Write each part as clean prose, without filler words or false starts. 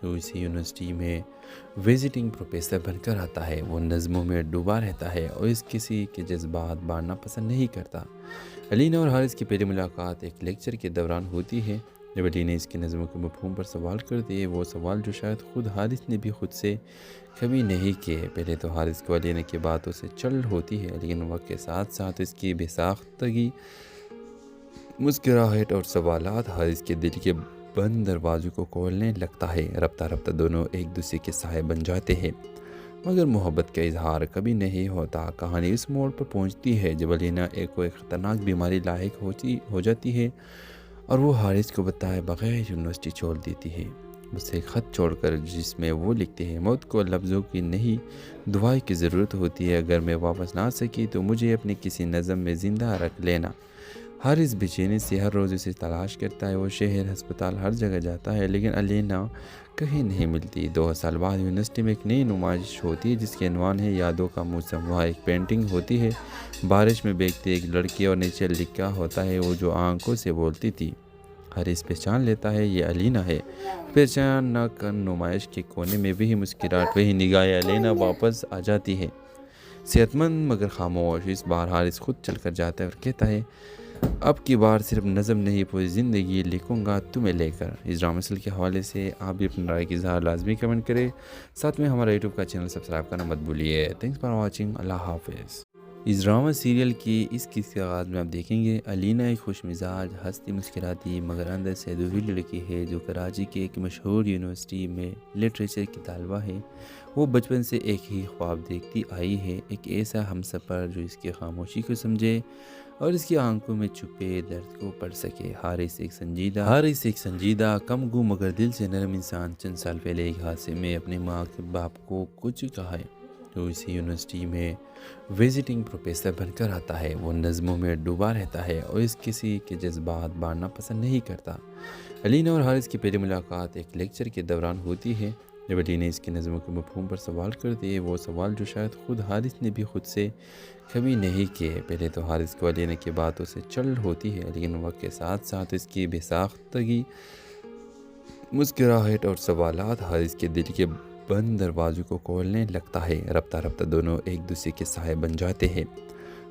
تو اسی یونیورسٹی میں وزٹنگ پروفیسر بن کر آتا ہے۔ وہ نظموں میں ڈوبا رہتا ہے اور اس کسی کے جذبات بانٹنا پسند نہیں کرتا۔ علینا اور حارث کی پہلی ملاقات ایک لیکچر کے دوران ہوتی ہے، جب علی نے اس کی نظموں کے مفہوم پر سوال کر دیے، وہ سوال جو شاید خود حارث نے بھی خود سے کبھی نہیں کیے۔ پہلے تو حارث کو علینا کی باتوں سے چل ہوتی ہے، لیکن وقت کے ساتھ ساتھ اس کی بے ساختگی، مسکراہٹ اور سوالات حارث کے دل کے بند دروازوں کو کھولنے لگتا ہے۔ رفتہ رفتہ دونوں ایک دوسرے کے سائے بن جاتے ہیں، مگر محبت کا اظہار کبھی نہیں ہوتا۔ کہانی اس موڑ پر پہنچتی ہے جب علینا ایک خطرناک بیماری لاحق ہو جاتی ہے اور وہ حارث کو بتائے بغیر یونیورسٹی چھوڑ دیتی ہے، اسے خط چھوڑ کر، جس میں وہ لکھتے ہیں موت کو لفظوں کی نہیں دعائیں کی ضرورت ہوتی ہے، اگر میں واپس نہ آ سکی تو مجھے اپنے کسی نظم میں زندہ رکھ لینا۔ حارث بے چینی سے ہر روز اسے تلاش کرتا ہے، وہ شہر، ہسپتال، ہر جگہ جاتا ہے، لیکن علینا کہیں نہیں ملتی۔ 2 سال بعد یونیورسٹی میں ایک نئی نمائش ہوتی ہے جس کے عنوان ہے یادوں کا موسم۔ وہاں ایک پینٹنگ ہوتی ہے، بارش میں بھیگتی ایک لڑکی، اور نیچے لکھا ہوتا ہے وہ جو آنکھوں سے بولتی تھی۔ حارث پہچان لیتا ہے یہ علینا ہے۔ پہچان نہ کر نمائش کے کونے میں وہی مسکراہٹ، وہی نگاہیں، علینا واپس آ جاتی ہے، صحت مند مگر خاموش۔ اس بار حارث خود چل کر جاتا ہے اور کہتا ہے اب کی بار صرف نظم نہیں، پوری زندگی لکھوں گا تمہیں لے کر۔ اس ڈرامہ سیریل کے حوالے سے آپ بھی اپنی رائے کی اظہار لازمی کمنٹ کریں، ساتھ میں ہمارا یوٹیوب کا چینل سبسکرائب کرنا مت بھولیے۔ تھینکس فار واچنگ، اللہ حافظ۔ اس ڈرامہ سیریل کی اس قصے کے آغاز میں آپ دیکھیں گے علینا ایک خوش مزاج، ہنستی مسکراتی مگر اندر سے ادھوری لڑکی ہے جو کراچی کے ایک مشہور یونیورسٹی میں لٹریچر کی طالبہ ہے۔ وہ بچپن سے ایک ہی خواب دیکھتی آئی ہے، ایک ایسا ہمسفر جو اس کی خاموشی کو سمجھے اور اس کی آنکھوں میں چھپے درد کو پڑھ سکے۔ حارث ایک سنجیدہ کم گو مگر دل سے نرم انسان چند سال پہلے ایک حادثے میں اپنے ماں کے باپ کو کچھ کہا ہے، تو اسی یونیورسٹی میں وزٹنگ پروفیسر بن کر آتا ہے۔ وہ نظموں میں ڈوبا رہتا ہے اور اس کسی کے جذبات بانٹنا پسند نہیں کرتا۔ علینا اور حارث کی پہلی ملاقات ایک لیکچر کے دوران ہوتی ہے، جب علی نے اس کی نظموں کے مفہوم پر سوال کر دیے، وہ سوال جو شاید خود حارث نے بھی خود سے کبھی نہیں کیے۔ پہلے تو حارث کو علینا کی باتوں سے چل ہوتی ہے، لیکن وقت کے ساتھ ساتھ اس کی بے ساختگی، مسکراہٹ اور سوالات حارث کے دل کے بند دروازوں کو کھولنے لگتا ہے۔ رفتہ رفتہ دونوں ایک دوسرے کے سائے بن جاتے ہیں،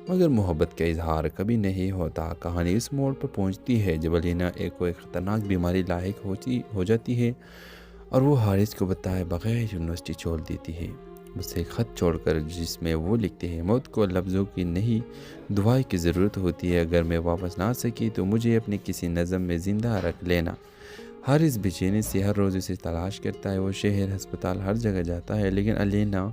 مگر محبت کا اظہار کبھی نہیں ہوتا۔ کہانی اس موڑ پر پہنچتی ہے جب علینا ایک خطرناک بیماری لاحق ہو جاتی ہے اور وہ حارث کو بتائے بغیر یونیورسٹی چھوڑ دیتی ہے، اسے خط چھوڑ کر، جس میں وہ لکھتے ہیں موت کو لفظوں کی نہیں دعائیں کی ضرورت ہوتی ہے، اگر میں واپس نہ آ سکی تو مجھے اپنے کسی نظم میں زندہ رکھ لینا۔ حارث بے چینی سے ہر روز اسے تلاش کرتا ہے، وہ شہر، ہسپتال، ہر جگہ جاتا ہے، لیکن علینا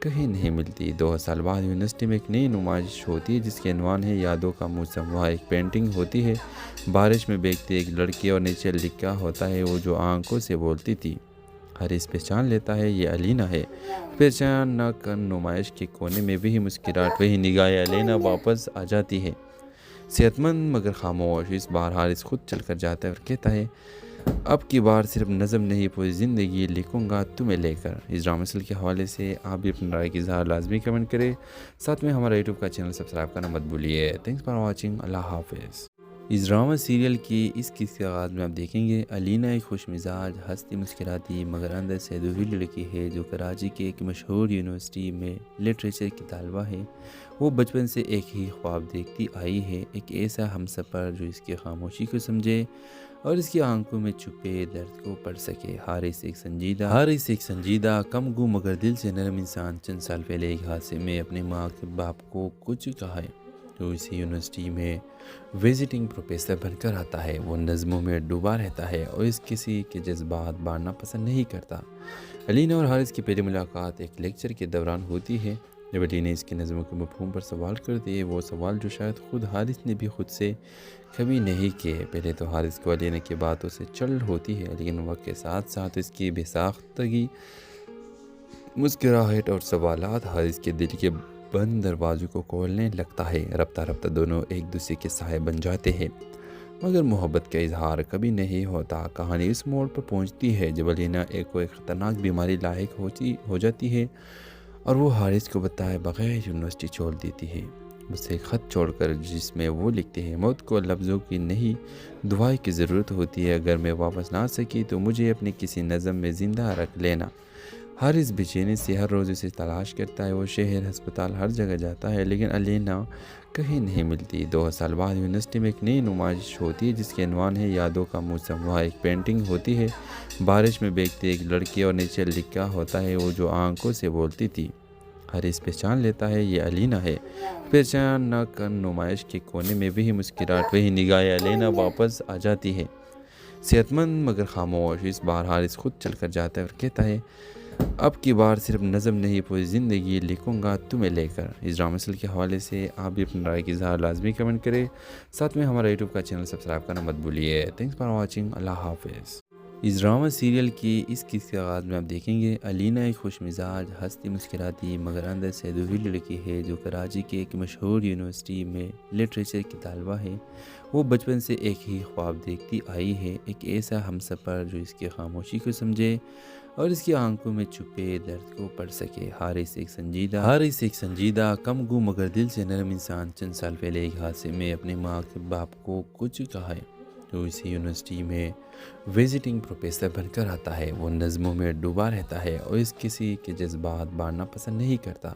کہیں نہیں ملتی۔ 2 سال بعد یونیورسٹی میں ایک نئی نمائش ہوتی ہے جس کے عنوان ہے یادوں کا موسم۔ وہاں ایک پینٹنگ ہوتی ہے، بارش میں بھیگتی ایک لڑکی، اور نیچے لکھا ہوتا ہے وہ جو آنکھوں سے بولتی تھی۔ حارث پہچان لیتا ہے یہ علینا ہے۔ پہچان نہ کر نمائش کے کونے میں وہی مسکراہٹ، وہی نگاہیں، علینا واپس آ جاتی ہے، صحت مند مگر خاموش۔ اس بار حارث خود چل کر جاتا ہے اور کہتا ہے اب کی بار صرف نظم نہیں، پوری زندگی لکھوں گا تمہیں لے کر۔ اس ڈرامہ سیریل کے حوالے سے آپ بھی اپنی رائے کی اظہار لازمی کمنٹ کریں، ساتھ میں ہمارا یوٹیوب کا چینل سبسکرائب کرنا مت بھولیے۔ تھینکس فار واچنگ، اللہ حافظ۔ اس ڈرامہ سیریل کی اس قصے کے آغاز میں آپ دیکھیں گے علینا ایک خوش مزاج، ہنستی مسکراتی مگر اندر سے ادھوری لڑکی ہے جو کراچی کے ایک مشہور یونیورسٹی میں لٹریچر کی طالبہ ہے۔ وہ بچپن سے ایک ہی خواب دیکھتی آئی ہے، ایک ایسا ہمسفر جو اس کی خاموشی کو سمجھے اور اس کی آنکھوں میں چھپے درد کو پڑھ سکے۔ حارث ایک سنجیدہ کم گو مگر دل سے نرم انسان چند سال پہلے ایک حادثے میں اپنے ماں کے باپ کو کچھ کہا ہے، تو اسی یونیورسٹی میں وزٹنگ پروفیسر بن کر آتا ہے۔ وہ نظموں میں ڈوبا رہتا ہے اور اس کسی کے جذبات بانٹنا پسند نہیں کرتا۔ علینا اور حارث کی پہلی ملاقات ایک لیکچر کے دوران ہوتی ہے، جب علی نے اس کی نظموں کے مفہوم پر سوال کر دیے، وہ سوال جو شاید خود حارث نے بھی خود سے کبھی نہیں کیے۔ پہلے تو حارث کو علینا کی باتوں سے چل ہوتی ہے، لیکن وقت کے ساتھ ساتھ اس کی بے ساختگی، مسکراہٹ اور سوالات حارث کے دل کے بند دروازوں کو کھولنے لگتا ہے۔ رفتہ رفتہ دونوں ایک دوسرے کے سائے بن جاتے ہیں، مگر محبت کا اظہار کبھی نہیں ہوتا۔ کہانی اس موڑ پر پہنچتی ہے جب علینا ایک خطرناک بیماری لاحق ہو جاتی ہے اور وہ حارث کو بتائے بغیر یونیورسٹی چھوڑ دیتی ہے، بس ایک خط چھوڑ کر جس میں وہ لکھتے ہیں موت کو لفظوں کی نہیں دعائیں کی ضرورت ہوتی ہے، اگر میں واپس نہ آ سکی تو مجھے اپنے کسی نظم میں زندہ رکھ لینا۔ حارث بے چینی سے ہر روز اسے تلاش کرتا ہے، وہ شہر ہسپتال ہر جگہ جاتا ہے لیکن الینا کہیں نہیں ملتی۔ 2 سال بعد یونیورسٹی میں ایک نئی نمائش ہوتی ہے جس کے عنوان ہے یادوں کا موسم۔ وہاں ایک پینٹنگ ہوتی ہے بارش میں بھیگتی ایک لڑکی اور نیچے لکھا ہوتا ہے وہ جو آنکھوں سے بولتی تھی۔ حارث پہچان لیتا ہے یہ الینا ہے۔ پہچان نہ کر نمائش کے کونے میں وہی مسکراہٹ، وہی نگاہیں الینا واپس آ جاتی ہے، صحت مند مگر خاموش۔ اس بار حارث خود چل کر جاتا ہے اور کہتا ہے اب کی بار صرف نظم نہیں پوری زندگی لکھوں گا تمہیں لے کر۔ اس ڈرامہ سل کے حوالے سے آپ بھی اپنی رائے کی اظہار لازمی کمنٹ کریں، ساتھ میں ہمارا یوٹیوب کا چینل سبسکرائب کرنا مت بھولیے۔ تھینکس فار واچنگ، اللہ حافظ۔ اس ڈرامہ سیریل کی اس قسط کے آغاز میں آپ دیکھیں گے الینا ایک خوش مزاج، ہنستی مسکراتی مگر اندر سے ادھوری لڑکی ہے جو کراچی کے ایک مشہور یونیورسٹی میں لٹریچر کی طالبہ ہے۔ وہ بچپن سے ایک ہی خواب دیکھتی آئی ہے، ایک ایسا ہمسفر جو اس کی خاموشی کو سمجھے اور اس کی آنکھوں میں چھپے درد کو پڑھ سکے۔ حارث ایک سنجیدہ کم گو مگر دل سے نرم انسان چند سال پہلے ایک حادثے میں اپنے ماں کے باپ کو کچھ کہا ہے۔ تو اسی یونیورسٹی میں وزٹنگ پروفیسر بن کر آتا ہے۔ وہ نظموں میں ڈوبا رہتا ہے اور اس کسی کے جذبات بانٹنا پسند نہیں کرتا۔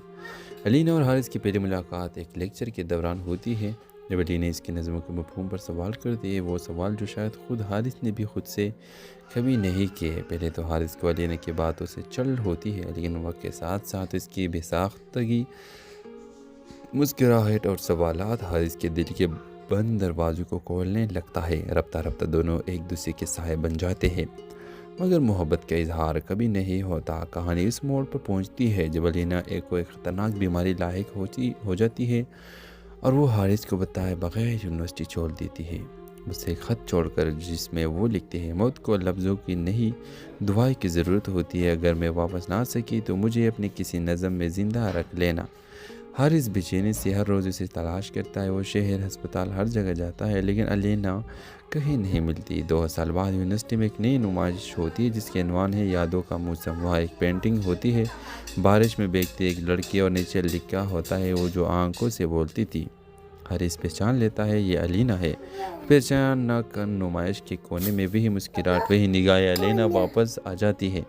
الینا اور حارث کی پہلی ملاقات ایک لیکچر کے دوران ہوتی ہے جب الینا اس کی نظموں کے مفہوم پر سوال کرتی ہے، وہ سوال جو شاید خود حارث نے بھی خود سے کبھی نہیں کیے۔ پہلے تو حارث کو الینا کی باتوں سے چل ہوتی ہے لیکن وقت کے ساتھ ساتھ اس کی بے ساختگی، مسکراہٹ اور سوالات حارث کے دل کے بند دروازوں کو کھولنے لگتا ہے۔ رفتہ رفتہ دونوں ایک دوسرے کے سائے بن جاتے ہیں مگر محبت کا اظہار کبھی نہیں ہوتا۔ کہانی اس موڑ پر پہنچتی ہے جب الینا ایک خطرناک بیماری لاحق ہو جاتی ہے اور وہ حارث کو بتائے بغیر یونیورسٹی چھوڑ دیتی ہے۔ بس ایک خط چھوڑ کر جس میں وہ لکھتے ہیں موت کو لفظوں کی نہیں دعائیں کی ضرورت ہوتی ہے، اگر میں واپس نہ آ سکی تو مجھے اپنے کسی نظم میں زندہ رکھ لینا۔ حارث بے چینی سے ہر روز اسے تلاش کرتا ہے، وہ شہر ہسپتال ہر جگہ جاتا ہے لیکن الینا کہیں نہیں ملتی۔ 2 سال بعد یونیورسٹی میں ایک نئی نمائش ہوتی ہے جس کے عنوان ہے یادوں کا موسم۔ وہاں ایک پینٹنگ ہوتی ہے بارش میں بھیگتی ایک لڑکی اور نیچے لکھا ہوتا ہے وہ جو آنکھوں سے بولتی تھی۔ حارث پہچان لیتا ہے یہ الینا ہے۔ پہچان نہ کر نمائش کے کونے میں وہی مسکراہٹ، وہی نگاہیں الینا واپس آ جاتی ہے،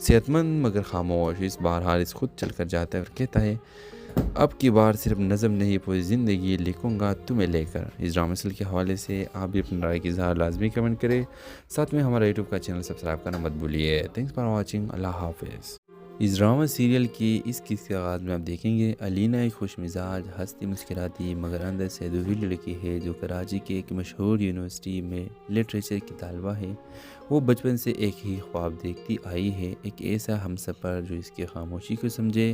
صحت مند مگر خاموش۔ اس بار حارث خود چل کر جاتا ہے اور کہتا ہے اب کی بار صرف نظم نہیں پوری زندگی لکھوں گا تمہیں لے کر۔ اس ڈرامہ سل کے حوالے سے آپ بھی اپنی رائے کی اظہار لازمی کمنٹ کریں، ساتھ میں ہمارا یوٹیوب کا چینل سبسکرائب کرنا مت بھولیے۔ تھینکس فار واچنگ، اللہ حافظ۔ اس ڈرامہ سیریل کی اس قسط کے آغاز میں آپ دیکھیں گے الینا ایک خوش مزاج، ہنستی مسکراتی مگر اندر سے ادھوری لڑکی ہے جو کراچی کے ایک مشہور یونیورسٹی میں لٹریچر کی طالبہ ہے۔ وہ بچپن سے ایک ہی خواب دیکھتی آئی ہے، ایک ایسا ہمسفر جو اس کی خاموشی کو سمجھے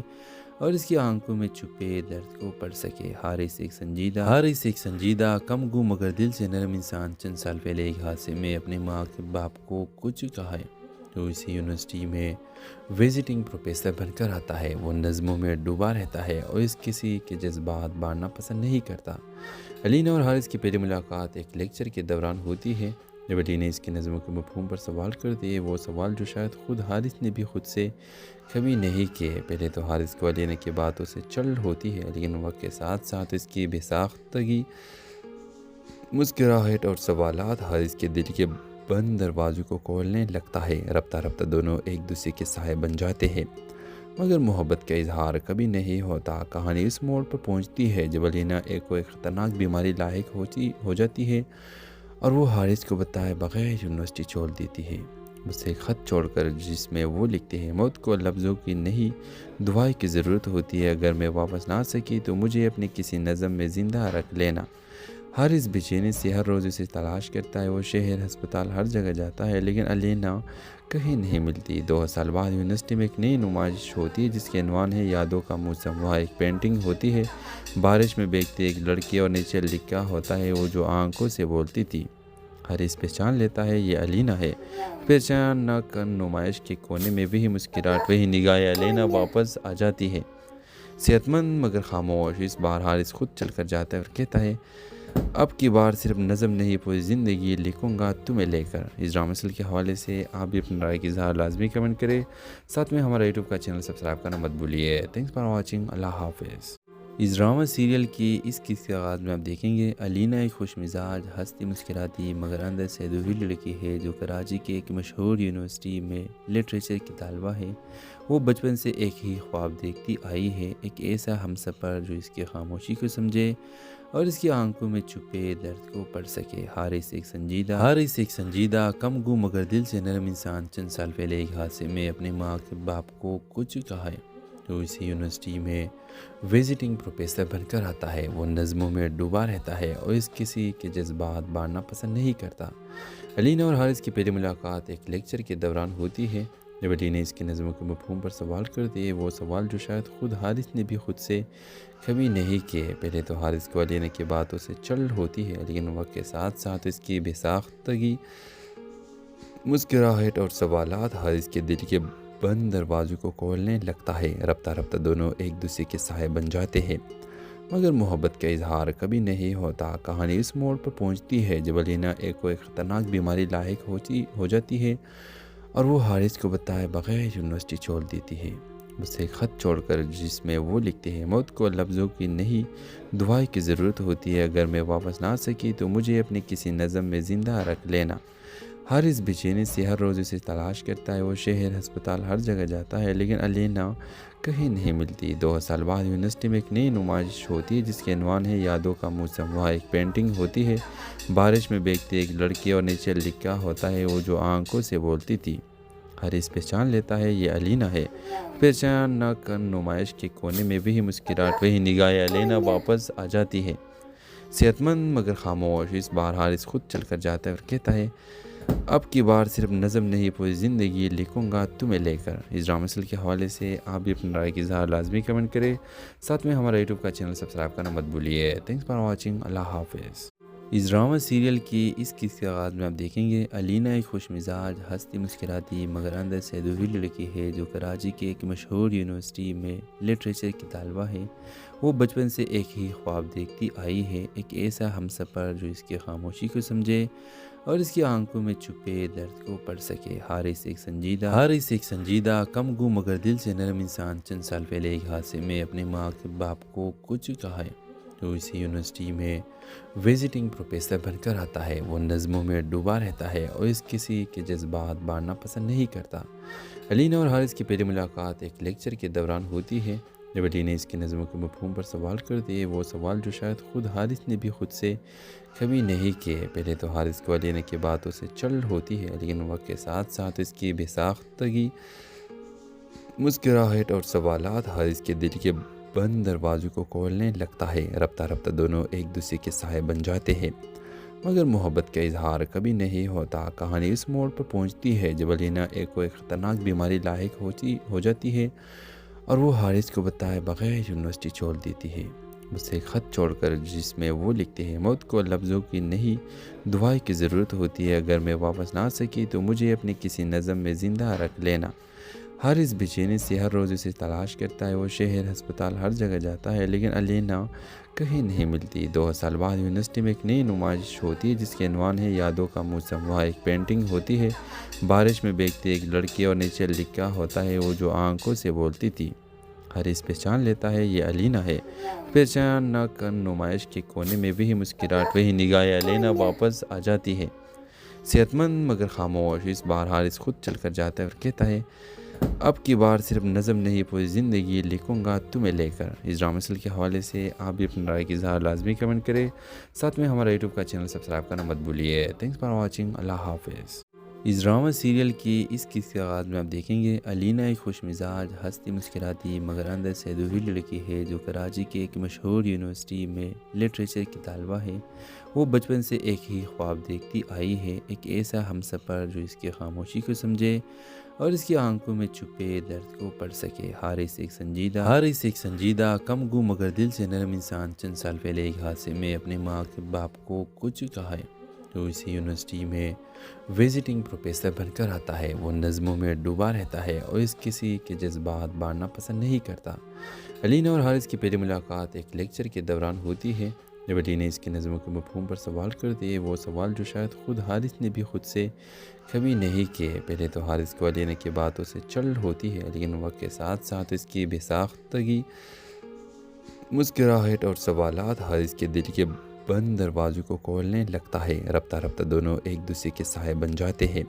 اور اس کی آنکھوں میں چھپے درد کو پڑھ سکے۔ حارث ایک سنجیدہ کم گو مگر دل سے نرم انسان چند سال پہلے ایک حادثے میں اپنے ماں کے باپ کو کچھ کہا ہے۔ تو اسی یونیورسٹی میں وزٹنگ پروفیسر بن کر آتا ہے۔ وہ نظموں میں ڈوبا رہتا ہے اور اس کسی کے جذبات بانٹنا پسند نہیں کرتا۔ الینا اور حارث کی پہلی ملاقات ایک لیکچر کے دوران ہوتی ہے جب الینا اس کی نظموں کے مفہوم پر سوال کرتی ہے، وہ سوال جو شاید خود حارث نے بھی خود سے کبھی نہیں کیے۔ پہلے تو حارث کو الینا کی باتوں سے چل ہوتی ہے لیکن وقت کے ساتھ ساتھ اس کی بے ساختگی، مسکراہٹ اور سوالات حارث کے دل کے بند دروازوں کو کھولنے لگتا ہے۔ رفتہ رفتہ دونوں ایک دوسرے کے سائے بن جاتے ہیں مگر محبت کا اظہار کبھی نہیں ہوتا۔ کہانی اس موڑ پر پہنچتی ہے جب الینا ایک خطرناک بیماری لاحق ہو جاتی ہے اور وہ حارث کو بتائے بغیر یونیورسٹی چھوڑ دیتی ہے۔ بس ایک خط چھوڑ کر جس میں وہ لکھتے ہیں موت کو لفظوں کی نہیں دعائیں کی ضرورت ہوتی ہے، اگر میں واپس نہ آ سکی تو مجھے اپنے کسی نظم میں زندہ رکھ لینا۔ حارث بے چینی سے ہر روز اسے تلاش کرتا ہے، وہ شہر ہسپتال ہر جگہ جاتا ہے لیکن الینا کہیں نہیں ملتی۔ 2 سال بعد یونیورسٹی میں ایک نئی نمائش ہوتی ہے جس کے عنوان ہے یادوں کا موسم۔ وہاں ایک پینٹنگ ہوتی ہے بارش میں بھیگتی ایک لڑکی اور نیچے لکھا ہوتا ہے وہ جو آنکھوں سے بولتی تھی۔ حارث پہچان لیتا ہے یہ الینا ہے۔ پہچان نہ کر نمائش کے کونے میں وہی مسکراہٹ، وہی نگاہیں الینا واپس آ جاتی ہے، صحت مند مگر خاموش۔ اس بار حارث خود چل کر جاتا ہے اور کہتا ہے اب کی بار صرف نظم نہیں پوری زندگی لکھوں گا تمہیں لے کر۔ اس ڈرامہ سل کے حوالے سے آپ بھی اپنی رائے کی اظہار لازمی کمنٹ کریں، ساتھ میں ہمارا یوٹیوب کا چینل سبسکرائب کرنا مت بھولیے۔ تھینکس فار واچنگ، اللہ حافظ۔ اس ڈرامہ سیریل کی اس قصے کے آغاز میں آپ دیکھیں گے علینا ایک خوش مزاج ہنستی مسکراتی مگر اندر سے ادھوری لڑکی ہے جو کراچی کے ایک مشہور یونیورسٹی میں لٹریچر کی طالبہ ہے۔ وہ بچپن سے ایک ہی خواب دیکھتی آئی ہے، ایک ایسا ہمسفر جو اس کی خاموشی کو سمجھے اور اس کی آنکھوں میں چھپے درد کو پڑھ سکے۔ حارث ایک سنجیدہ کم گو مگر دل سے نرم انسان چند سال پہلے ایک حادثے میں اپنے ماں کے باپ کو کچھ کہا ہے تو اسی یونیورسٹی میں وزٹنگ پروفیسر بن کر آتا ہے۔ وہ نظموں میں ڈوبا رہتا ہے اور اس کسی کے جذبات بانٹنا پسند نہیں کرتا۔ علینا اور حارث کی پہلی ملاقات ایک لیکچر کے دوران ہوتی ہے جب علینا اس کی نظموں کے مفہوم پر سوال کرتی ہے، وہ سوال جو شاید خود حارث نے بھی خود سے کبھی نہیں کیے۔ پہلے تو حارث کو علینا کی باتوں سے چڑ ہوتی ہے، لیکن وقت کے ساتھ ساتھ اس کی بے ساختگی، مسکراہٹ اور سوالات حارث کے دل کے بند دروازوں کو کھولنے لگتا ہے۔ رفتہ رفتہ دونوں ایک دوسرے کے سائے بن جاتے ہیں، مگر محبت کا اظہار کبھی نہیں ہوتا۔ کہانی اس موڑ پر پہنچتی ہے جب علینا کوئی خطرناک بیماری لاحق ہو جاتی ہے اور وہ حارث کو بتائے بغیر یونیورسٹی چھوڑ دیتی ہے۔ اسے ایک خط چھوڑ کر جس میں وہ لکھتے ہیں، موت کو لفظوں کی نہیں دعائیں کی ضرورت ہوتی ہے، اگر میں واپس نہ آ سکی تو مجھے اپنے کسی نظم میں زندہ رکھ لینا۔ حارث بے چینی سے ہر روز اسے تلاش کرتا ہے، وہ شہر، ہسپتال، ہر جگہ جاتا ہے لیکن علینا کہیں نہیں ملتی۔ 2 سال بعد یونیورسٹی میں ایک نئی نمائش ہوتی ہے جس کے عنوان ہے یادوں کا موسم۔ وہاں ایک پینٹنگ ہوتی ہے، بارش میں بھیگتی ایک لڑکی اور نیچے لکھا ہوتا ہے وہ جو آنکھوں سے بولتی تھی۔ حارث پہچان لیتا ہے یہ علینا ہے۔ پہچان نہ کر نمائش کے کونے میں وہی مسکراہٹ، وہی نگاہیں علینا واپس آ جاتی ہے، صحت مند مگر خاموش۔ اس بار حارث خود چل کر جاتا ہے اور کہتا ہے اب کی بار صرف نظم نہیں پوری زندگی لکھوں گا تمہیں لے کر۔ اس ڈرامہ سیریل کے حوالے سے آپ بھی اپنی رائے کی اظہار لازمی کمنٹ کریں، ساتھ میں ہمارا یوٹیوب کا چینل سبسکرائب کرنا مت بھولیے۔ تھینکس فار واچنگ، اللہ حافظ۔ اس ڈرامہ سیریل کی اس قصے کے آغاز میں آپ دیکھیں گے علینا ایک خوش مزاج ہنستی مسکراتی مگر اندر سے ادھوری لڑکی ہے جو کراچی کے ایک مشہور یونیورسٹی میں لٹریچر کی طالبہ ہے۔ وہ بچپن سے ایک ہی خواب دیکھتی آئی ہے، ایک ایسا ہمسفر جو اس کی خاموشی کو سمجھے اور اس کی آنکھوں میں چھپے درد کو پڑھ سکے۔ حارث ایک سنجیدہ کم گو مگر دل سے نرم انسان چند سال پہلے ایک حادثے میں اپنے ماں کے باپ کو کچھ کہا ہے تو اسی یونیورسٹی میں وزٹنگ پروفیسر بن کر آتا ہے۔ وہ نظموں میں ڈوبا رہتا ہے اور اس کسی کے جذبات بانٹنا پسند نہیں کرتا۔ علینا اور حارث کی پہلی ملاقات ایک لیکچر کے دوران ہوتی ہے جب علینا اس کی نظموں کے مفہوم پر سوال کرتی ہے، وہ سوال جو شاید خود حارث نے بھی خود سے کبھی نہیں کیے۔ پہلے تو حارث کو علینا کی باتوں سے چڑ ہوتی ہے، لیکن وقت کے ساتھ ساتھ اس کی بے ساختگی، مسکراہٹ اور سوالات حارث کے دل کے بند دروازوں کو کھولنے لگتا ہے۔ رفتہ رفتہ دونوں ایک دوسرے کے سائے بن جاتے ہیں، مگر محبت کا اظہار کبھی نہیں ہوتا۔ کہانی اس موڑ پر پہنچتی ہے جب علینا کوئی خطرناک بیماری لاحق ہو جاتی ہے اور وہ حارث کو بتائے بغیر یونیورسٹی چھوڑ دیتی ہے۔ اسے ایک خط چھوڑ کر جس میں وہ لکھتے ہیں، موت کو لفظوں کی نہیں دعائیں کی ضرورت ہوتی ہے، اگر میں واپس نہ آ سکی تو مجھے اپنے کسی نظم میں زندہ رکھ لینا۔ حارث بے چینی سے ہر روز اسے تلاش کرتا ہے، وہ شہر، ہسپتال، ہر جگہ جاتا ہے لیکن علینا کہیں نہیں ملتی۔ 2 سال بعد یونیورسٹی میں ایک نئی نمائش ہوتی ہے جس کے عنوان ہے یادوں کا موسم۔ وہاں ایک پینٹنگ ہوتی ہے، بارش میں بھیگتی ایک لڑکی اور نیچے لکھا ہوتا ہے وہ جو آنکھوں سے بولتی تھی۔ حارث پہچان لیتا ہے یہ علینا ہے۔ پہچان نہ کر نمائش کے کونے میں وہی مسکراہٹ، وہی نگاہیں علینا واپس آ جاتی ہے، صحت مند مگر خاموش۔ اس بار حارث خود چل کر جاتا ہے اور کہتا ہے اب کی بار صرف نظم نہیں پوری زندگی لکھوں گا تمہیں لے کر۔ اس ڈرامہ سیریل کے حوالے سے آپ بھی اپنی رائے کی اظہار لازمی کمنٹ کریں، ساتھ میں ہمارا یوٹیوب کا چینل سبسکرائب کرنا مت بھولیے۔ تھینکس فار واچنگ، اللہ حافظ۔ اس ڈرامہ سیریل کی اس قصے کے آغاز میں آپ دیکھیں گے علینا ایک خوش مزاج ہنستی مسکراتی مگر اندر سے ادھوری لڑکی ہے جو کراچی کے ایک مشہور یونیورسٹی میں لٹریچر کی طالبہ ہے۔ وہ بچپن سے ایک ہی خواب دیکھتی آئی ہے، ایک ایسا ہمسفر جو اس کی خاموشی کو سمجھے اور اس کی آنکھوں میں چھپے درد کو پڑھ سکے۔ حارث ایک سنجیدہ کم گو مگر دل سے نرم انسان چند سال پہلے ایک حادثے میں اپنے ماں کے باپ کو کچھ کہا ہے تو اسی یونیورسٹی میں وزٹنگ پروفیسر بن کر آتا ہے۔ وہ نظموں میں ڈوبا رہتا ہے اور اس کسی کے جذبات بانٹنا پسند نہیں کرتا۔ علینا اور حارث کی پہلی ملاقات ایک لیکچر کے دوران ہوتی ہے جب علینا اس کی نظموں کے مفہوم پر سوال کرتی ہے، وہ سوال جو شاید خود حارث نے بھی خود سے کبھی نہیں کیے۔ پہلے تو حارث کو علینا کی باتوں سے چڑ ہوتی ہے، لیکن وقت کے ساتھ ساتھ اس کی بے ساختگی، مسکراہٹ اور سوالات حارث کے دل کے بند دروازوں کو کھولنے لگتا ہے۔ رفتہ رفتہ دونوں ایک دوسرے کے سائے بن جاتے ہیں،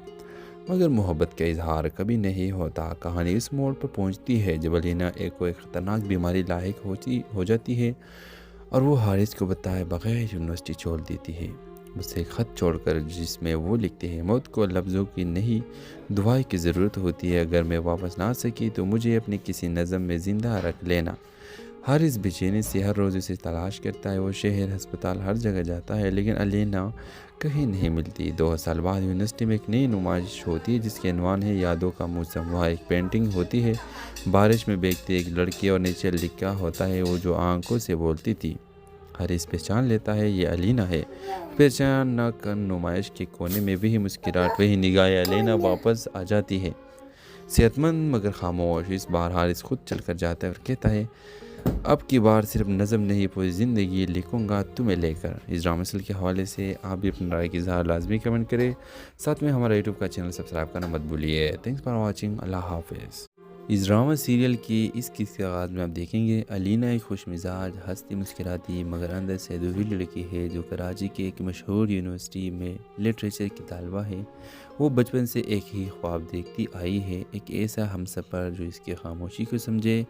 مگر محبت کا اظہار کبھی نہیں ہوتا۔ کہانی اس موڑ پر پہنچتی ہے جب علینا ایک خطرناک بیماری لاحق ہو جاتی ہے اور وہ حارث کو بتائے بغیر یونیورسٹی چھوڑ دیتی ہے۔ اسے خط چھوڑ کر جس میں وہ لکھتے ہیں، موت کو لفظوں کی نہیں دعائیں کی ضرورت ہوتی ہے، اگر میں واپس نہ آ سکی تو مجھے اپنے کسی نظم میں زندہ رکھ لینا۔ حارث بے چینی سے ہر روز اسے تلاش کرتا ہے، وہ شہر، ہسپتال، ہر جگہ جاتا ہے، لیکن علینا کہیں نہیں ملتی۔ 2 سال بعد یونیورسٹی میں ایک نئی نمائش ہوتی ہے جس کے عنوان ہے یادوں کا موسم۔ وہاں ایک پینٹنگ ہوتی ہے، بارش میں بھیگتی ایک لڑکی، اور نیچے لکھا ہوتا ہے وہ جو آنکھوں سے بولتی تھی۔ حارث پہچان لیتا ہے یہ علینا ہے۔ پہچان نہ کر نمائش کے کونے میں وہی مسکراہٹ، وہی نگاہیں، علینا واپس آ جاتی ہے، صحت مند مگر خاموش۔ اس بار حارث خود چل کر جاتا ہے اور کہتا ہے اب کی بار صرف نظم نہیں پوری زندگی لکھوں گا تمہیں لے کر۔ اس ڈرامہ سیریل کے حوالے سے آپ بھی اپنی رائے کی اظہار لازمی کمنٹ کریں، ساتھ میں ہمارا یوٹیوب کا چینل سبسکرائب کرنا مت بھولیے۔ تھینکس فار واچنگ، اللہ حافظ۔ اس ڈرامہ سیریل کی اس قصے کے آغاز میں آپ دیکھیں گے علینا ایک خوش مزاج، ہنستی مسکراتی مگر اندر سے ادھوری لڑکی ہے جو کراچی کے ایک مشہور یونیورسٹی میں لٹریچر کی طالبہ ہے۔ وہ بچپن سے ایک ہی خواب دیکھتی آئی ہے، ایک ایسا ہمسفر جو اس کی خاموشی کو سمجھے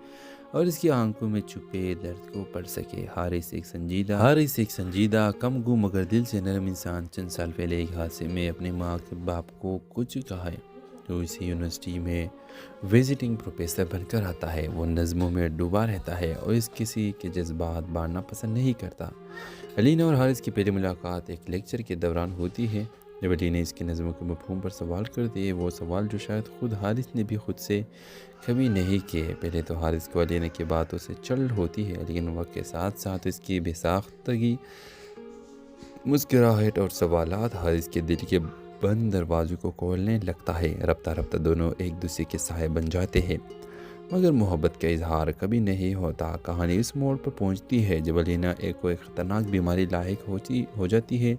اور اس کی آنکھوں میں چھپے درد کو پڑھ سکے۔ حارث ایک سنجیدہ کم گو مگر دل سے نرم انسان چند سال پہلے ایک حادثے میں اپنے ماں کے باپ کو کچھ کہا ہے، جو اسی یونیورسٹی میں وزٹنگ پروفیسر بن کر آتا ہے۔ وہ نظموں میں ڈوبا رہتا ہے اور اس کسی کے جذبات بانٹنا پسند نہیں کرتا۔ علینا اور حارث کی پہلی ملاقات ایک لیکچر کے دوران ہوتی ہے، جب علینا اس کی نظموں کے مفہوم پر سوال کرتی ہے، وہ سوال جو شاید خود حارث نے بھی خود سے کبھی نہیں کیے۔ پہلے تو حارث کو علینا کی باتوں سے چڑ ہوتی ہے، لیکن وقت کے ساتھ ساتھ اس کی بے ساختگی، مسکراہٹ اور سوالات حارث کے دل کے بند دروازوں کو کھولنے لگتا ہے۔ رفتہ رفتہ دونوں ایک دوسرے کے سائے بن جاتے ہیں، مگر محبت کا اظہار کبھی نہیں ہوتا۔ کہانی اس موڑ پر پہنچتی ہے جب علینا ایک خطرناک بیماری لاحق ہو جاتی ہے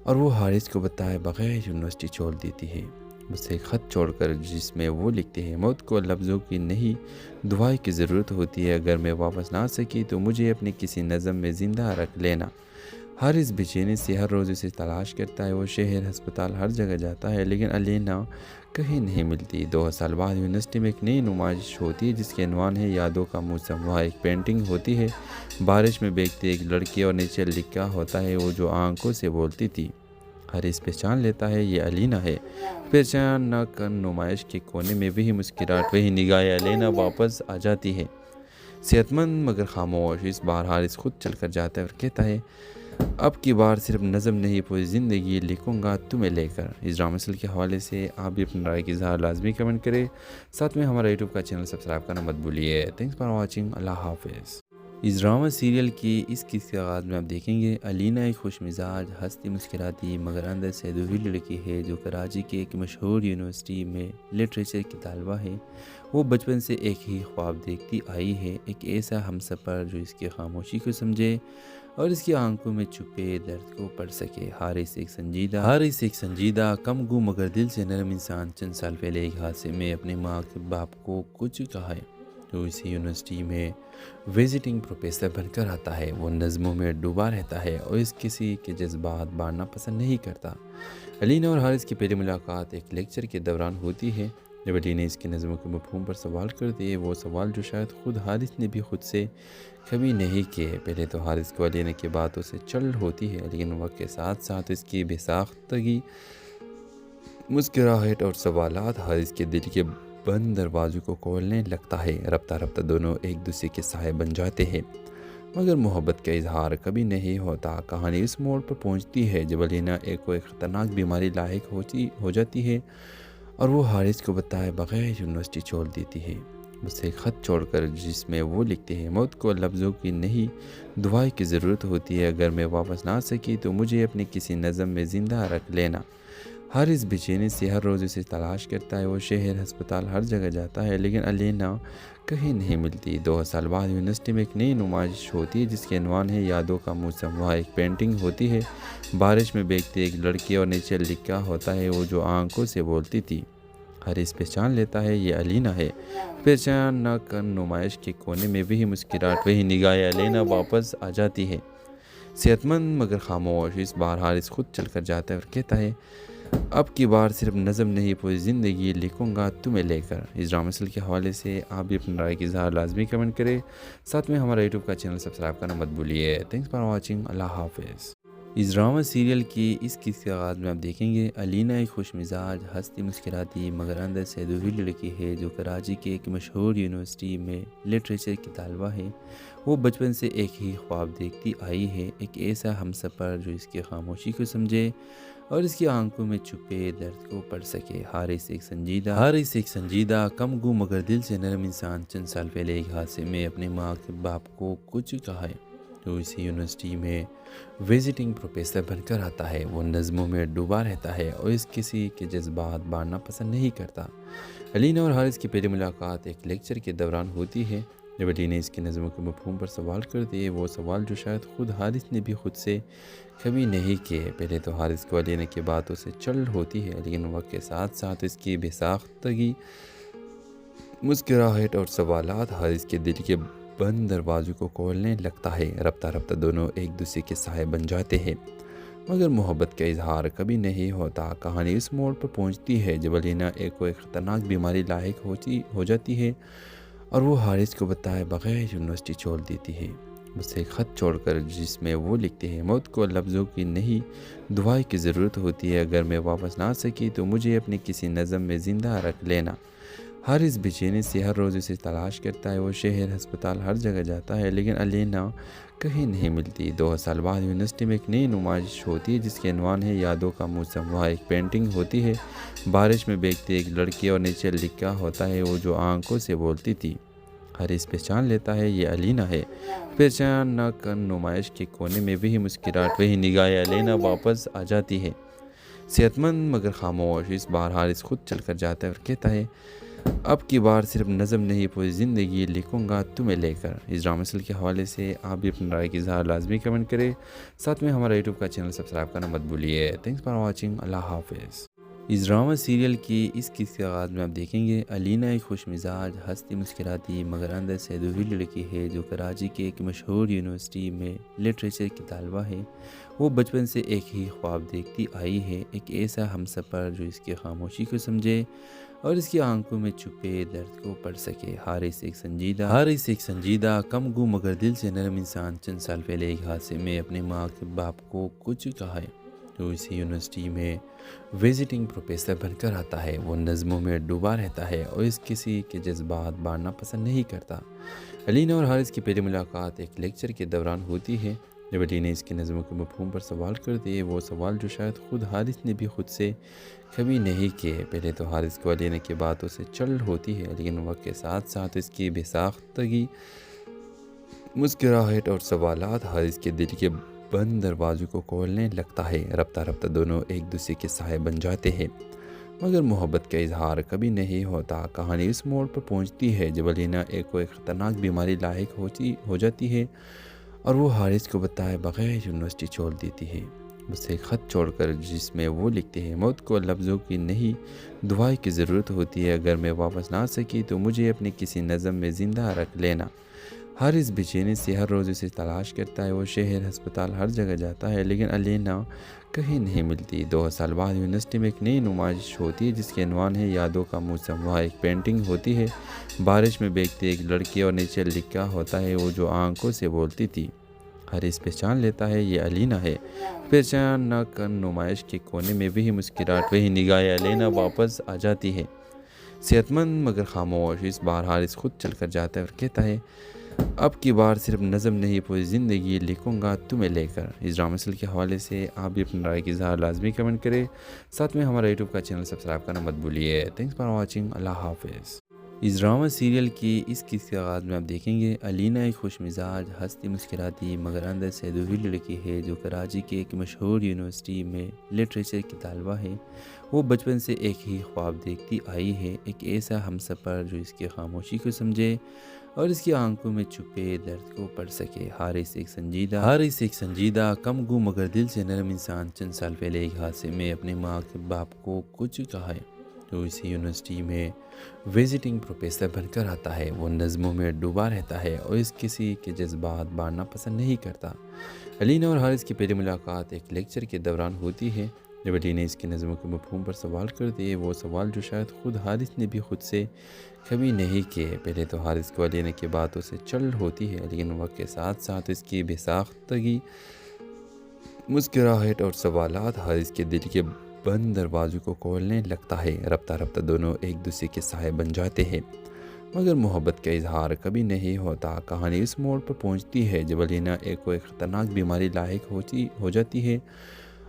اور وہ حارث کو بتائے بغیر یونیورسٹی چھوڑ دیتی ہے۔ اسے خط چھوڑ کر جس میں وہ لکھتے ہیں، موت کو لفظوں کی نہیں دعائیں کی ضرورت ہوتی ہے، اگر میں واپس نہ آ سکی تو مجھے اپنے کسی نظم میں زندہ رکھ لینا۔ حارث بے چینی سے ہر روز اسے تلاش کرتا ہے، وہ شہر، ہسپتال، ہر جگہ جاتا ہے، لیکن علینا کہیں نہیں ملتی۔ 2 سال بعد یونیورسٹی میں ایک نئی نمائش ہوتی ہے جس کے عنوان ہے یادوں کا موسم۔ وہاں ایک پینٹنگ ہوتی ہے، بارش میں بھیگتی ایک لڑکی، اور نیچے لکھا ہوتا ہے وہ جو آنکھوں سے بولتی تھی۔ حارث پہچان لیتا ہے یہ علینا ہے۔ پہچان نہ کر نمائش کے کونے میں وہی مسکراہٹ، وہی نگاہیں، علینا واپس آ جاتی ہے، صحت مند مگر خاموش۔ اس بار حارث خود چل کر جاتا ہے اور کہتا ہے اب کی بار صرف نظم نہیں پوری زندگی لکھوں گا تمہیں لے کر۔ اس ڈرامہ سیریل کے حوالے سے آپ بھی اپنی رائے کی اظہار لازمی کمنٹ کریں، ساتھ میں ہمارا یوٹیوب کا چینل سبسکرائب کرنا مت بھولیے۔ تھینکس فار واچنگ، اللہ حافظ۔ اس ڈرامہ سیریل کی اس قصے کے آغاز میں آپ دیکھیں گے علینا ایک خوش مزاج، ہنستی مسکراتی مگر اندر سے ادھوری لڑکی ہے جو کراچی کے ایک مشہور یونیورسٹی میں لٹریچر کی طالبہ ہے۔ وہ بچپن سے ایک ہی خواب دیکھتی آئی ہے، ایک ایسا ہمسفر جو اس کی خاموشی کو سمجھے اور اس کی آنکھوں میں چھپے درد کو پڑھ سکے۔ حارث ایک سنجیدہ کم گو مگر دل سے نرم انسان چند سال پہلے ایک حادثے میں اپنے ماں کے باپ کو کچھ کہا ہے، جو اسی یونیورسٹی میں وزٹنگ پروفیسر بن کر آتا ہے۔ وہ نظموں میں ڈوبا رہتا ہے اور اس کسی کے جذبات بانٹنا پسند نہیں کرتا۔ علینا اور حارث کی پہلی ملاقات ایک لیکچر کے دوران ہوتی ہے، جب علینا اس کی نظموں کے مفہوم پر سوال کرتی ہے، وہ سوال جو شاید خود حارث نے بھی خود سے کبھی نہیں کیے۔ پہلے تو حارث کو علینا کی باتوں سے چڑ ہوتی ہے، لیکن وقت کے ساتھ ساتھ اس کی بے ساختگی، مسکراہٹ اور سوالات حارث کے دل کے بند دروازوں کو کھولنے لگتا ہے۔ رفتہ رفتہ دونوں ایک دوسرے کے سائے بن جاتے ہیں، مگر محبت کا اظہار کبھی نہیں ہوتا۔ کہانی اس موڑ پر پہنچتی ہے جب علینا ایک خطرناک بیماری لاحق ہو جاتی ہے اور وہ حارث کو بتائے بغیر یونیورسٹی چھوڑ دیتی ہے۔ اسے خط چھوڑ کر جس میں وہ لکھتے ہیں، موت کو لفظوں کی نہیں دعائیں کی ضرورت ہوتی ہے، اگر میں واپس نہ آ سکی تو مجھے اپنے کسی نظم میں زندہ رکھ لینا۔ حارث بے چینی سے ہر روز اسے تلاش کرتا ہے، وہ شہر، ہسپتال، ہر جگہ جاتا ہے، لیکن علینا کہیں نہیں ملتی۔ 2 سال بعد یونیورسٹی میں ایک نئی نمائش ہوتی ہے جس کے عنوان ہے یادوں کا موسم۔ وہاں ایک پینٹنگ ہوتی ہے، بارش میں بھیگتی ایک لڑکی، اور نیچے لکھا ہوتا ہے وہ جو آنکھوں سے بولتی تھی۔ حارث پہچان لیتا ہے یہ علینا ہے۔ پہچان نہ کر نمائش کے کونے میں وہی مسکراہٹ، وہی نگاہ علینا واپس آ جاتی ہے، صحت مند مگر خاموش۔ اس بار حارث خود چل کر جاتا ہے اور کہتا ہے اب کی بار صرف نظم نہیں پوری زندگی لکھوں گا تمہیں لے کر۔ اس ڈرامہ سیریل کے حوالے سے آپ بھی اپنی رائے کی اظہار لازمی کمنٹ کریں، ساتھ میں ہمارا یوٹیوب کا چینل سبسکرائب کرنا مت بھولیے۔ تھینکس فار واچنگ، اللہ حافظ۔ اس ڈرامہ سیریل کی اس قسط کے آغاز میں آپ دیکھیں گے علینا ایک خوش مزاج، ہنستی مسکراتی مگر اندر سے ادھوری لڑکی ہے جو کراچی کے ایک مشہور یونیورسٹی میں لٹریچر کی طالبہ ہے۔ وہ بچپن سے ایک ہی خواب دیکھتی آئی ہے، ایک ایسا ہمسفر جو اس کی خاموشی کو سمجھے اور اس کی آنکھوں میں چھپے درد کو پڑھ سکے۔ حارث ایک سنجیدہ کم گو مگر دل سے نرم انسان چند سال پہلے ایک حادثے میں اپنے ماں کے باپ کو کچھ کہا ہے۔ وہ اسی یونیورسٹی میں وزٹنگ پروفیسر بن کر آتا ہے۔ وہ نظموں میں ڈوبا رہتا ہے اور اس کسی کے جذبات بانٹنا پسند نہیں کرتا۔ علینا اور حارث کی پہلی ملاقات ایک لیکچر کے دوران ہوتی ہے جب علینا اس کی نظموں کے مفہوم پر سوال کرتی ہے، وہ سوال جو شاید خود حارث نے بھی خود سے کبھی نہیں کیے۔ پہلے تو حارث کو علینا کی باتوں سے چل ہوتی ہے، لیکن وقت کے ساتھ ساتھ اس کی بے ساختگی، مسکراہٹ اور سوالات حارث کے دل کے بند دروازوں کو کھولنے لگتا ہے۔ رفتہ رفتہ دونوں ایک دوسرے کے سائے بن جاتے ہیں، مگر محبت کا اظہار کبھی نہیں ہوتا۔ کہانی اس موڑ پر پہنچتی ہے جب علینا ایک خطرناک بیماری لاحق ہو جاتی ہے اور وہ حارث کو بتائے بغیر یونیورسٹی چھوڑ دیتی ہے، اسے خط چھوڑ کر، جس میں وہ لکھتے ہیں موت کو لفظوں کی نہیں دعائیں کی ضرورت ہوتی ہے، اگر میں واپس نہ آ سکی تو مجھے اپنے کسی نظم میں زندہ رکھ لینا۔ حارث بے چینی سے ہر روز اسے تلاش کرتا ہے، وہ شہر، ہسپتال، ہر جگہ جاتا ہے، لیکن علینا کہیں نہیں ملتی۔ 2 سال بعد یونیورسٹی میں ایک نئی نمائش ہوتی ہے جس کے عنوان ہے یادوں کا موسم۔ وہاں ایک پینٹنگ ہوتی ہے، بارش میں بھیگتی ایک لڑکی اور نیچے لکھا ہوتا ہے وہ جو آنکھوں سے بولتی تھی۔ حارث پہچان لیتا ہے یہ علینا ہے۔ پہچان نہ کر نمائش کے کونے میں وہی مسکراہٹ، وہی نگاہ علینا واپس آ جاتی ہے، صحت مند مگر خاموش۔ اس بار حارث خود چل کر جاتا ہے اور کہتا ہے اب کی بار صرف نظم نہیں پوری زندگی لکھوں گا تمہیں لے کر۔ اس ڈرامہ سیریل کے حوالے سے آپ بھی اپنی رائے کی اظہار لازمی کمنٹ کریں، ساتھ میں ہمارا یوٹیوب کا چینل سبسکرائب کرنا مت بھولیے۔ تھینکس فار واچنگ، اللہ حافظ۔ اس ڈرامہ سیریل کی اس قسط کے آغاز میں آپ دیکھیں گے علینا ایک خوش مزاج، ہنستی مسکراتی مگر اندر سے ادھوری لڑکی ہے جو کراچی کے ایک مشہور یونیورسٹی میں لٹریچر کی طالبہ ہے۔ وہ بچپن سے ایک ہی خواب دیکھتی آئی ہے، ایک ایسا ہمسفر جو اس کی خاموشی کو سمجھے اور اس کی آنکھوں میں چھپے درد کو پڑھ سکے۔ حارث ایک سنجیدہ کم گو مگر دل سے نرم انسان چند سال پہلے ایک حادثے میں اپنے ماں کے باپ کو کچھ کہا ہے۔ وہ اسی یونیورسٹی میں وزٹنگ پروفیسر بن کر آتا ہے۔ وہ نظموں میں ڈوبا رہتا ہے اور اس کسی کے جذبات بانٹنا پسند نہیں کرتا۔ علینا اور حارث کی پہلی ملاقات ایک لیکچر کے دوران ہوتی ہے جب علینا اس کی نظموں کے مفہوم پر سوال کرتی ہے، وہ سوال جو شاید خود حارث نے بھی خود سے کبھی نہیں کیے۔ پہلے تو حارث کو علینا کی باتوں سے چل ہوتی ہے، لیکن وقت کے ساتھ ساتھ اس کی بے ساختگی، مسکراہٹ اور سوالات حارث کے دل کے بند دروازوں کو کھولنے لگتا ہے۔ رفتہ رفتہ دونوں ایک دوسرے کے سائے بن جاتے ہیں، مگر محبت کا اظہار کبھی نہیں ہوتا۔ کہانی اس موڑ پر پہنچتی ہے جب علینا ایک خطرناک بیماری لاحق ہو جاتی ہے اور وہ حارث کو بتائے بغیر یونیورسٹی چھوڑ دیتی ہے، اسے خط چھوڑ کر، جس میں وہ لکھتے ہیں موت کو لفظوں کی نہیں دعائیں کی ضرورت ہوتی ہے، اگر میں واپس نہ آ سکی تو مجھے اپنے کسی نظم میں زندہ رکھ لینا۔ حارث بے چینی سے ہر روز اسے تلاش کرتا ہے، وہ شہر، ہسپتال، ہر جگہ جاتا ہے، لیکن علینا کہیں نہیں ملتی۔ 2 سال بعد یونیورسٹی میں ایک نئی نمائش ہوتی ہے جس کے عنوان ہے یادوں کا موسم۔ وہاں ایک پینٹنگ ہوتی ہے، بارش میں بھیگتی ایک لڑکی اور نیچے لکھا ہوتا ہے وہ جو آنکھوں سے بولتی تھی۔ حارث پہچان لیتا ہے یہ علینا ہے۔ پہچان نہ کر نمائش کے کونے میں وہی مسکراہٹ، وہی نگاہ علینا واپس آ جاتی ہے، صحت مند مگر خاموش۔ اس بار حارث خود چل کر جاتا ہے اور کہتا ہے اب کی بار صرف نظم نہیں پوری زندگی لکھوں گا تمہیں لے کر۔ اس ڈرامہ سیریل کے حوالے سے آپ بھی اپنی رائے کی اظہار لازمی کمنٹ کریں، ساتھ میں ہمارا یوٹیوب کا چینل سبسکرائب کرنا مت بھولیے۔ تھینکس فار واچنگ، اللہ حافظ۔ اس ڈرامہ سیریل کی اس قسط کے آغاز میں آپ دیکھیں گے علینا ایک خوش مزاج، ہنستی مسکراتی مگر اندر سے ادھوری لڑکی ہے جو کراچی کے ایک مشہور یونیورسٹی میں لٹریچر کی طالبہ ہے۔ وہ بچپن سے ایک ہی خواب دیکھتی آئی ہے، ایک ایسا ہمسفر جو اس کی خاموشی کو سمجھے اور اس کی آنکھوں میں چھپے درد کو پڑھ سکے۔ حارث ایک سنجیدہ کم گو مگر دل سے نرم انسان چند سال پہلے ایک حادثے میں اپنے ماں کے باپ کو کچھ کہا ہے۔ جو اسی یونیورسٹی میں وزٹنگ پروفیسر بن کر آتا ہے۔ وہ نظموں میں ڈوبا رہتا ہے اور اس کسی کے جذبات بانٹنا پسند نہیں کرتا۔ علینا اور حارث کی پہلی ملاقات ایک لیکچر کے دوران ہوتی ہے۔ جب علینا اس کی نظموں کے مفہوم پر سوال کرتی ہے، وہ سوال جو شاید خود حارث نے بھی خود سے کبھی نہیں کیے۔ پہلے تو حارث کو علینا کی باتوں سے چڑ ہوتی ہے، لیکن وقت کے ساتھ ساتھ اس کی بے ساختگی، مسکراہٹ اور سوالات حارث کے دل کے بند دروازوں کو کھولنے لگتا ہے۔ رفتہ رفتہ دونوں ایک دوسرے کے سائے بن جاتے ہیں، مگر محبت کا اظہار کبھی نہیں ہوتا۔ کہانی اس موڑ پر پہنچتی ہے جب علینا کوئی خطرناک بیماری لاحق ہو جاتی ہے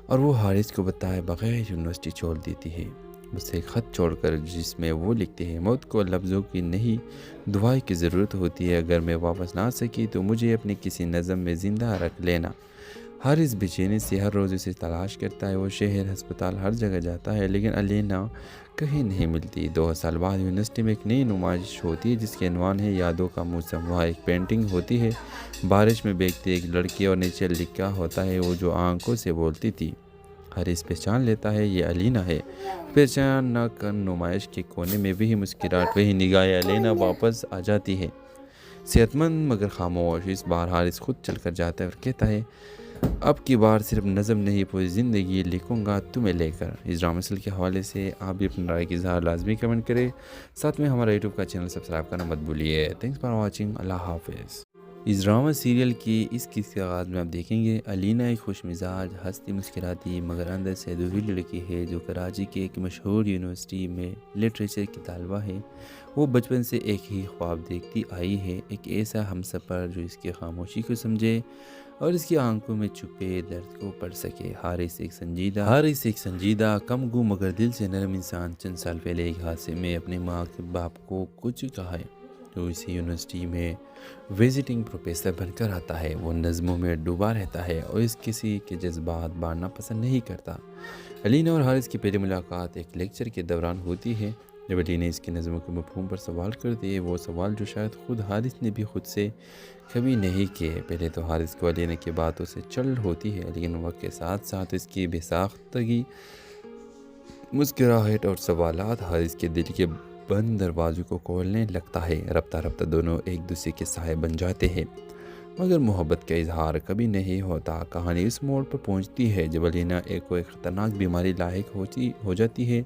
اور وہ حارث کو بتائے بغیر یونیورسٹی چھوڑ دیتی ہے۔ اسے ایک خط چھوڑ کر جس میں وہ لکھتے ہیں، موت کو لفظوں کی نہیں دعائیں کی ضرورت ہوتی ہے۔ اگر میں واپس نہ سکی تو مجھے اپنی کسی نظم میں زندہ رکھ لینا۔ حارث بے چینی سے ہر روز اسے تلاش کرتا ہے۔ وہ شہر، ہسپتال، ہر جگہ جاتا ہے، لیکن علینا کہیں نہیں ملتی۔ 2 سال بعد یونیورسٹی میں ایک نئی نمائش ہوتی ہے جس کے عنوان ہے یادوں کا موسم۔ وہاں ایک پینٹنگ ہوتی ہے، بارش میں بھیگتی ایک لڑکی، اور نیچے لکھا ہوتا ہے وہ جو آنکھوں سے بولتی تھی۔ حارث پہچان لیتا ہے یہ علینا ہے۔ پہچان نہ کر نمائش کے کونے میں وہی مسکراہٹ، وہی نگاہیں علینا واپس آ جاتی ہے، صحت مند مگر خاموش۔ اس بار حارث خود چل کر جاتا ہے اور کہتا ہے، اب کی بار صرف نظم نہیں پوری زندگی لکھوں گا تمہیں لے کر۔ اس ڈرامہ سل کے حوالے سے آپ بھی اپنی رائے کی اظہار لازمی کمنٹ کریں، ساتھ میں ہمارا یوٹیوب کا چینل سبسکرائب کرنا مت بھولیے۔ تھینکس فار واچنگ، اللہ حافظ۔ اس ڈرامہ سیریل کی اس قسط کے آغاز میں آپ دیکھیں گے علینا ایک خوش مزاج، ہنستی مسکراتی مگر اندر سے ادھوری لڑکی ہے جو کراچی کے ایک مشہور یونیورسٹی میں لٹریچر کی طالبہ ہے۔ وہ بچپن سے ایک ہی خواب دیکھتی آئی ہے، ایک ایسا ہمسفر جو اس کی خاموشی کو سمجھے اور اس کی آنکھوں میں چھپے درد کو پڑھ سکے۔ حارث ایک سنجیدہ کم گو مگر دل سے نرم انسان چند سال پہلے ایک حادثے میں اپنے ماں کے باپ کو کچھ کہا ہے۔ جو اسی یونیورسٹی میں وزٹنگ پروفیسر بن کر آتا ہے۔ وہ نظموں میں ڈوبا رہتا ہے اور اس کسی کے جذبات بانٹنا پسند نہیں کرتا۔ علینا اور حارث کی پہلی ملاقات ایک لیکچر کے دوران ہوتی ہے۔ جب علینا اس کی نظموں کے مفہوم پر سوال کرتی ہے، وہ سوال جو شاید خود حارث نے بھی خود سے کبھی نہیں کیے۔ پہلے تو حارث کو علینا کی باتوں سے چڑ ہوتی ہے، لیکن وقت کے ساتھ ساتھ اس کی بے ساختگی، مسکراہٹ اور سوالات حارث کے دل کے بند دروازوں کو کھولنے لگتا ہے۔ رفتہ رفتہ دونوں ایک دوسرے کے سائے بن جاتے ہیں، مگر محبت کا اظہار کبھی نہیں ہوتا۔ کہانی اس موڑ پر پہنچتی ہے جب علینا کوئی خطرناک بیماری لاحق ہو جاتی ہے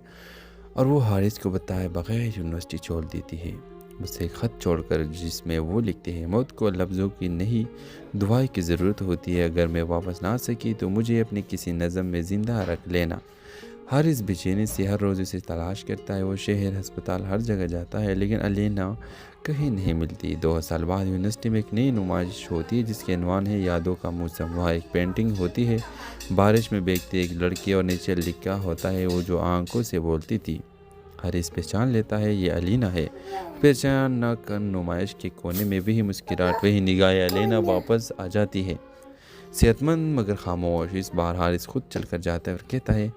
اور وہ حارث کو بتائے بغیر یونیورسٹی چھوڑ دیتی ہے۔ اسے ایک خط چھوڑ کر جس میں وہ لکھتے ہیں، موت کو لفظوں کی نہیں دعائیں کی ضرورت ہوتی ہے۔ اگر میں واپس نہ سکی تو مجھے اپنی کسی نظم میں زندہ رکھ لینا۔ حارث بے چینی سے ہر روز اسے تلاش کرتا ہے۔ وہ شہر، ہسپتال، ہر جگہ جاتا ہے، لیکن علینا کہیں نہیں ملتی۔ 2 سال بعد یونیورسٹی میں ایک نئی نمائش ہوتی ہے جس کے عنوان ہے یادوں کا موسم۔ وہاں ایک پینٹنگ ہوتی ہے، بارش میں بھیگتی ایک لڑکی، اور نیچے لکھا ہوتا ہے وہ جو آنکھوں سے بولتی تھی۔ حارث پہچان لیتا ہے یہ علینا ہے۔ پہچان نہ کر نمائش کے کونے میں وہی مسکراہٹ، وہی نگاہیں علینا واپس آ جاتی ہے، صحت مند مگر خاموش۔ اس بار حارث خود چل کر جاتا ہے اور کہتا ہے،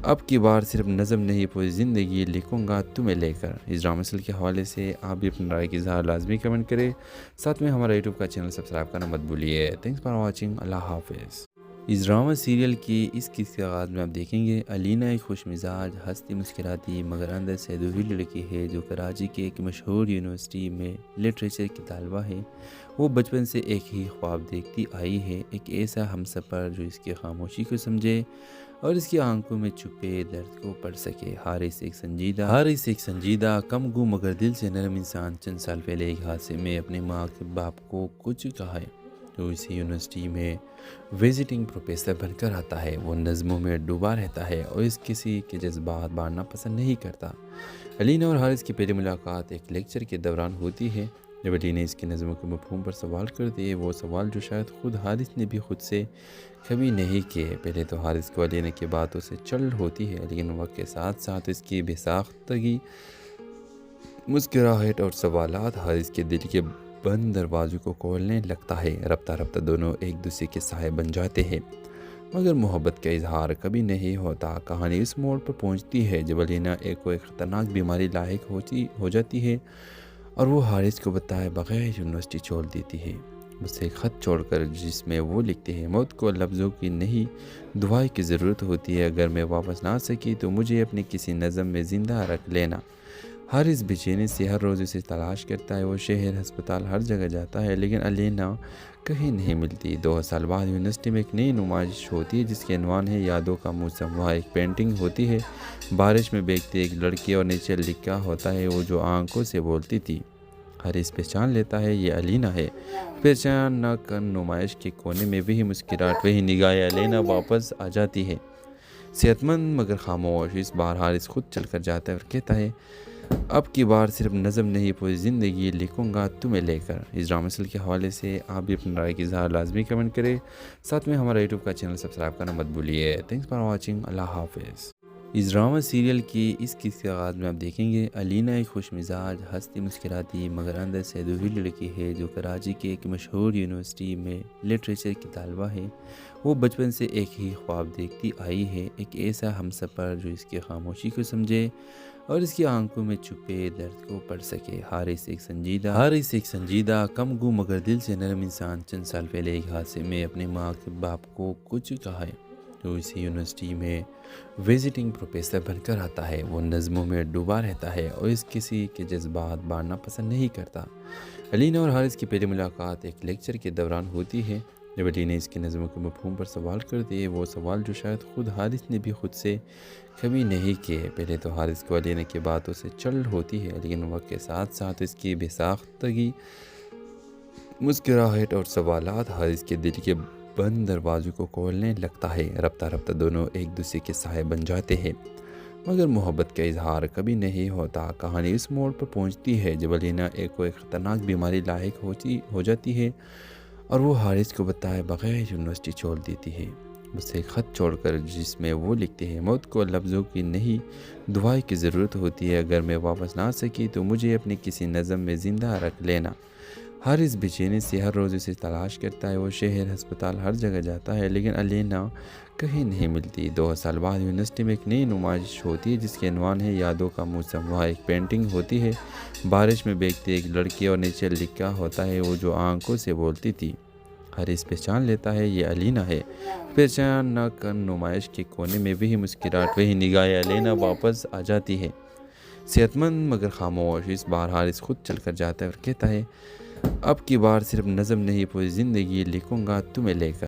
اب کی بار صرف نظم نہیں پوری زندگی لکھوں گا تمہیں لے کر۔ اس ڈرامہ سل کے حوالے سے آپ بھی اپنی رائے کی اظہار لازمی کمنٹ کریں، ساتھ میں ہمارا یوٹیوب کا چینل سبسکرائب کرنا مت بھولیے۔ تھینکس فار واچنگ، اللہ حافظ۔ اس ڈرامہ سیریل کی اس قسط کے آغاز میں آپ دیکھیں گے علینا ایک خوش مزاج، ہنستی مسکراتی مگر اندر سے ادھوری لڑکی ہے جو کراچی کے ایک مشہور یونیورسٹی میں لٹریچر کی طالبہ ہے۔ وہ بچپن سے ایک ہی خواب دیکھتی آئی ہے، ایک ایسا ہمسفر جو اس کی خاموشی کو سمجھے اور اس کی آنکھوں میں چھپے درد کو پڑھ سکے۔ حارث ایک سنجیدہ کم گو مگر دل سے نرم انسان چند سال پہلے ایک حادثے میں اپنے ماں کے باپ کو کچھ کہا ہے۔ جو اسی یونیورسٹی میں وزٹنگ پروفیسر بن کر آتا ہے۔ وہ نظموں میں ڈوبا رہتا ہے اور اس کسی کے جذبات بانٹنا پسند نہیں کرتا۔ علینا اور حارث کی پہلی ملاقات ایک لیکچر کے دوران ہوتی ہے۔ جب علینا اس کی نظموں کے مفہوم پر سوال کرتی ہے، وہ سوال جو شاید خود حارث نے بھی خود سے کبھی نہیں کیے۔ پہلے تو حارث کو علینا کی باتوں سے چڑ ہوتی ہے، لیکن وقت کے ساتھ ساتھ اس کی بے ساختگی، مسکراہٹ اور سوالات حارث کے دل کے بند دروازوں کو کھولنے لگتا ہے۔ رفتہ رفتہ دونوں ایک دوسرے کے سائے بن جاتے ہیں، مگر محبت کا اظہار کبھی نہیں ہوتا۔ کہانی اس موڑ پر پہنچتی ہے جب علینا کوئی خطرناک بیماری لاحق ہو جاتی ہے اور وہ حارث کو بتائے بغیر یونیورسٹی چھوڑ دیتی ہے۔ بس ایک خط چھوڑ کر جس میں وہ لکھتے ہیں موت کو لفظوں کی نہیں دعائیں کی ضرورت ہوتی ہے، اگر میں واپس نہ آ سکی تو مجھے اپنے کسی نظم میں زندہ رکھ لینا۔ حارث بے چینی سے ہر روز اسے تلاش کرتا ہے، وہ شہر ہسپتال ہر جگہ جاتا ہے لیکن الینا کہیں نہیں ملتی۔ 2 سال بعد یونیورسٹی میں ایک نئی نمائش ہوتی ہے جس کے عنوان ہے یادوں کا موسم۔ وہاں ایک پینٹنگ ہوتی ہے بارش میں بھیگتی ایک لڑکی اور نیچے لکھا ہوتا ہے وہ جو آنکھوں سے بولتی تھی۔ حارث پہچان لیتا ہے یہ الینا ہے۔ پہچان نہ کر نمائش کے کونے میں وہی مسکراہٹ، وہی نگاہیں، الینا واپس آ جاتی ہے، صحت مند مگر خاموش۔ اس بار حارث خود چل کر جاتا ہے اور کہتا ہے اب کی بار صرف نظم نہیں پوری زندگی لکھوں گا تمہیں لے کر۔ اس ڈرامہ سیریل کے حوالے سے آپ بھی اپنی رائے کی اظہار لازمی کمنٹ کریں، ساتھ میں ہمارا یوٹیوب کا چینل سبسکرائب کرنا مت بھولیے۔ تھینکس فار واچنگ، اللہ حافظ۔ اس ڈرامہ سیریل کی اس قسط کے آغاز میں آپ دیکھیں گے الینا ایک خوش مزاج، ہنستی مسکراتی مگر اندر سے ادھوری لڑکی ہے جو کراچی کے ایک مشہور یونیورسٹی میں لٹریچر کی طالبہ ہے۔ وہ بچپن سے ایک ہی خواب دیکھتی آئی ہے، ایک ایسا ہمسفر جو اس کی خاموشی کو سمجھے اور اس کی آنکھوں میں چھپے درد کو پڑھ سکے۔ حارث ایک سنجیدہ کم گو مگر دل سے نرم انسان چند سال پہلے ایک حادثے میں اپنے ماں کے باپ کو کچھ کہا ہے۔ جو اسی یونیورسٹی میں وزٹنگ پروفیسر بن کر آتا ہے، وہ نظموں میں ڈوبا رہتا ہے اور اس کسی کے جذبات بانٹنا پسند نہیں کرتا۔ الینا اور حارث کی پہلی ملاقات ایک لیکچر کے دوران ہوتی ہے جب الینا اس کی نظموں کے مفہوم پر سوال کرتی ہے، وہ سوال جو شاید خود حارث نے بھی خود سے کبھی نہیں کیے۔ پہلے تو حارث کو الینا کی باتوں سے چڑ ہوتی ہے لیکن وقت کے ساتھ ساتھ اس کی بے ساختگی، مسکراہٹ اور سوالات حارث کے دل کے بند دروازوں کو کھولنے لگتا ہے۔ رفتہ رفتہ دونوں ایک دوسرے کے سائے بن جاتے ہیں، مگر محبت کا اظہار کبھی نہیں ہوتا۔ کہانی اس موڑ پر پہنچتی ہے جب الینا ایک خطرناک بیماری لاحق ہو جاتی ہے اور وہ حارث کو بتائے بغیر یونیورسٹی چھوڑ دیتی ہے۔ بس ایک خط چھوڑ کر جس میں وہ لکھتے ہیں موت کو لفظوں کی نہیں دعائیں کی ضرورت ہوتی ہے، اگر میں واپس نہ آ سکی تو مجھے اپنے کسی نظم میں زندہ رکھ لینا۔ حارث بے چینی سے ہر روز اسے تلاش کرتا ہے، وہ شہر ہسپتال ہر جگہ جاتا ہے لیکن الینا کہیں نہیں ملتی۔ 2 سال بعد یونیورسٹی میں ایک نئی نمائش ہوتی ہے جس کے عنوان ہے یادوں کا موسم۔ وہاں ایک پینٹنگ ہوتی ہے بارش میں بھیگتی ایک لڑکی اور نیچے لکھا ہوتا ہے وہ جو آنکھوں سے بولتی تھی۔ حارث پہچان لیتا ہے یہ الینا ہے۔ پہچان نہ کر نمائش کے کونے میں وہی مسکراہٹ، وہی نگاہیں، الینا واپس آ جاتی ہے، صحت مند مگر خاموش۔ اس بار حارث خود چل کر جاتا ہے اور کہتا ہے اب کی بار صرف نظم نہیں پوری زندگی لکھوں گا تمہیں لے کر۔